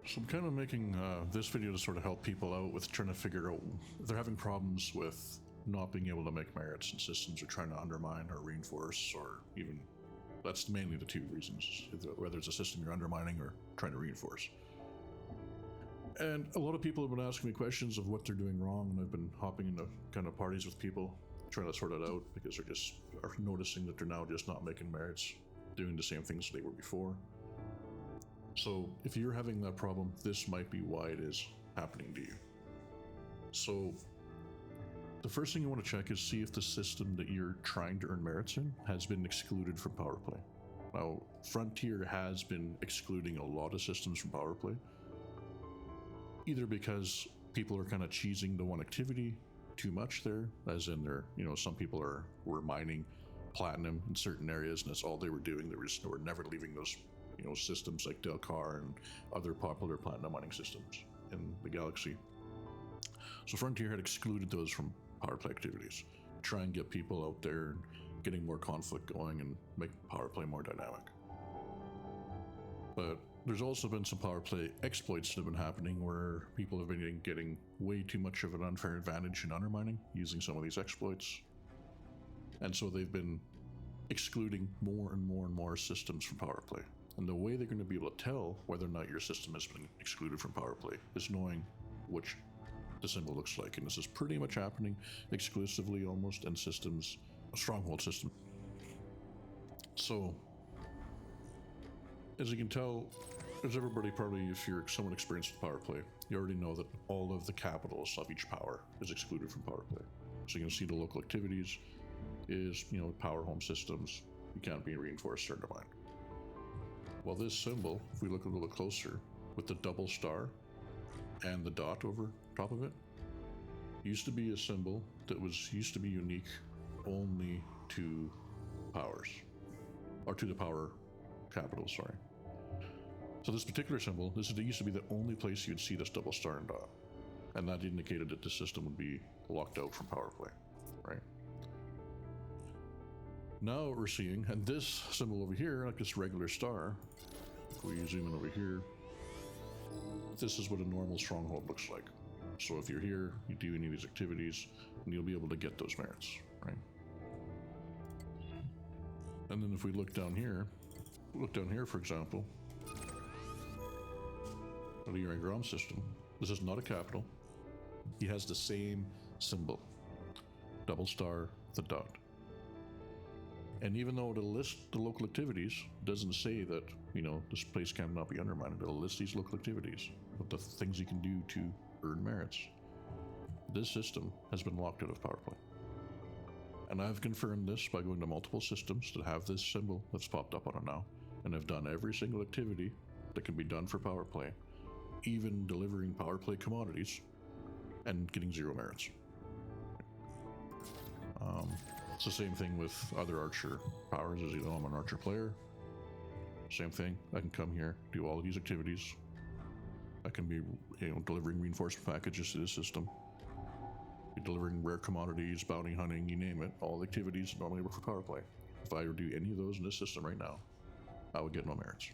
So I'm kind of making this video to sort of help people out with trying to figure out if they're having problems with not being able to make merits in systems, or trying to undermine or reinforce, or even, that's mainly the two reasons, whether it's a system you're undermining or trying to reinforce. And a lot of people have been asking me questions of what they're doing wrong, and I've been hopping into kind of parties with people trying to sort it out, because they're just are noticing that they're now just not making merits, doing the same things they were before. So if you're having that problem, this might be why it is happening to you. So the first thing you want to check is see if the system that you're trying to earn merits in has been excluded from PowerPlay. Now, Frontier has been excluding a lot of systems from PowerPlay, either because people are kind of cheesing the one activity too much there, as in they're, some people were mining platinum in certain areas, and that's all they were doing. They were never leaving those systems like Delcar and other popular platinum mining systems in the galaxy. So Frontier had excluded those from PowerPlay activities to try and get people out there and getting more conflict going and make PowerPlay more dynamic. But there's also been some PowerPlay exploits that have been happening where people have been getting way too much of an unfair advantage in undermining using some of these exploits. And so they've been excluding more and more and more systems from PowerPlay. And the way they're going to be able to tell whether or not your system has been excluded from PowerPlay is knowing which the symbol looks like. And this is pretty much happening exclusively almost in systems, a stronghold system. So, as you can tell, as everybody probably, if you're someone experienced with PowerPlay, you already know that all of the capitals of each power is excluded from PowerPlay. So you can see the local activities is, power home systems, you can't be reinforced or undermined. Well, this symbol, if we look a little bit closer, with the double star and the dot over top of it, used to be a symbol that used to be unique only to powers, or to the power capitals, sorry. So this particular symbol, it used to be the only place you'd see this double star and dot, and that indicated that the system would be locked out from PowerPlay, right? Now what we're seeing, and this symbol over here, like this regular star, if we zoom in over here, this is what a normal stronghold looks like. So if you're here, you do any of these activities, and you'll be able to get those merits, right? And then if we look down here, for example, at the Grom system, this is not a capital. He has the same symbol, double star, the dot. And even though it'll list the local activities, it doesn't say that, this place cannot be undermined. It'll list these local activities, but the things you can do to earn merits. This system has been locked out of PowerPlay. And I've confirmed this by going to multiple systems that have this symbol that's popped up on it now, and I've done every single activity that can be done for PowerPlay, even delivering PowerPlay commodities, and getting 0 merits. It's the same thing with other Archer powers. As you know, I'm an Archer player. Same thing. I can come here, do all of these activities. I can be, delivering reinforcement packages to the system, be delivering rare commodities, bounty hunting, you name it. All the activities normally work for PowerPlay. If I were to do any of those in this system right now, I would get no merits.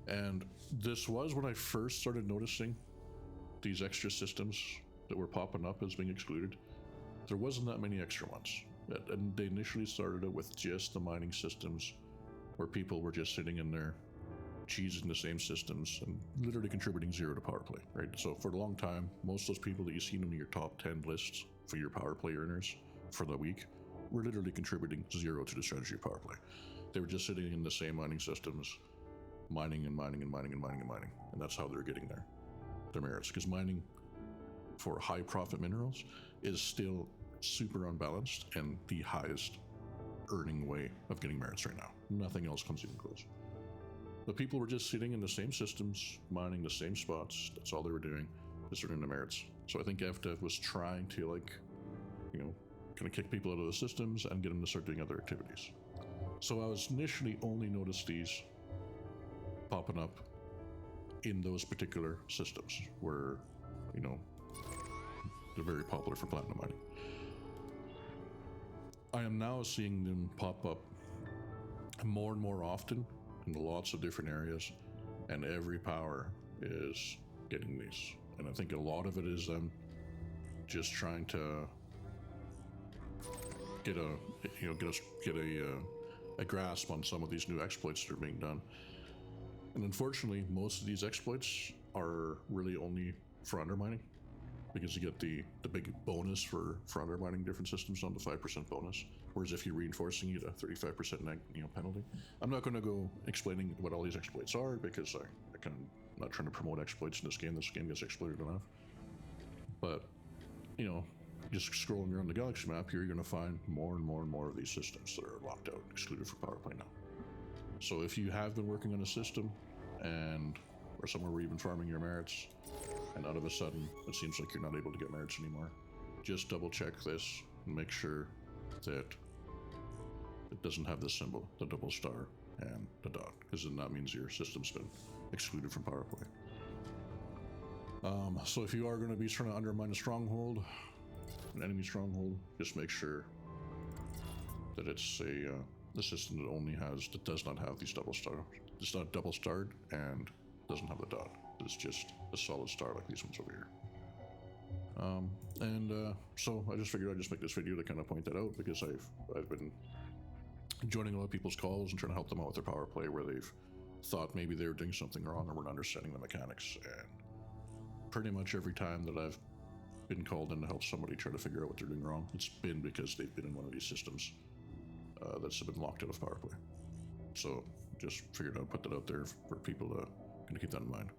And this was when I first started noticing these extra systems that were popping up as being excluded. There wasn't that many extra ones. And they initially started it with just the mining systems, where people were just sitting in there cheesing the same systems and literally contributing 0 to PowerPlay, right? So for a long time, most of those people that you see in your top 10 lists for your PowerPlay earners for the week were literally contributing 0 to the strategy of PowerPlay. They were just sitting in the same mining systems, mining and mining and mining and mining and mining. And that's how they're getting their merits. Because mining for high profit minerals is still super unbalanced and the highest earning way of getting merits right now. Nothing else comes even close. The people were just sitting in the same systems, mining the same spots. That's all they were doing, is earning the merits. So I think FDev was trying to kind of kick people out of the systems and get them to start doing other activities. So I was initially only noticed these popping up in those particular systems where, they're very popular for platinum mining. I am now seeing them pop up more and more often in lots of different areas, and every power is getting these. And I think a lot of it is them just trying to get a grasp on some of these new exploits that are being done. And unfortunately, most of these exploits are really only for undermining, because you get the big bonus for undermining different systems on the 5% bonus. Whereas if you're reinforcing, you get a 35% penalty. I'm not going to go explaining what all these exploits are, because I'm not trying to promote exploits in this game. This game gets exploited enough. But, just scrolling around the galaxy map here, you're going to find more and more and more of these systems that are locked out, excluded from PowerPlay now. So if you have been working on a system or somewhere where you've been farming your merits, and out of a sudden it seems like you're not able to get merits anymore, just double check this and make sure that it doesn't have the symbol, the double star and the dot, because then that means your system's been excluded from PowerPlay. So if you are going to be trying to undermine a stronghold, an enemy stronghold, just make sure that it's the system that does not have these double star. It's not double starred and doesn't have the dot. It's just a solid star like these ones over here. So I just figured I'd just make this video to kind of point that out, because I've been joining a lot of people's calls and trying to help them out with their power play where they've thought maybe they were doing something wrong or weren't understanding the mechanics. And pretty much every time that I've been called in to help somebody try to figure out what they're doing wrong, it's been because they've been in one of these systems that's been locked out of PowerPlay. So just figured I'd put that out there for people to keep that in mind.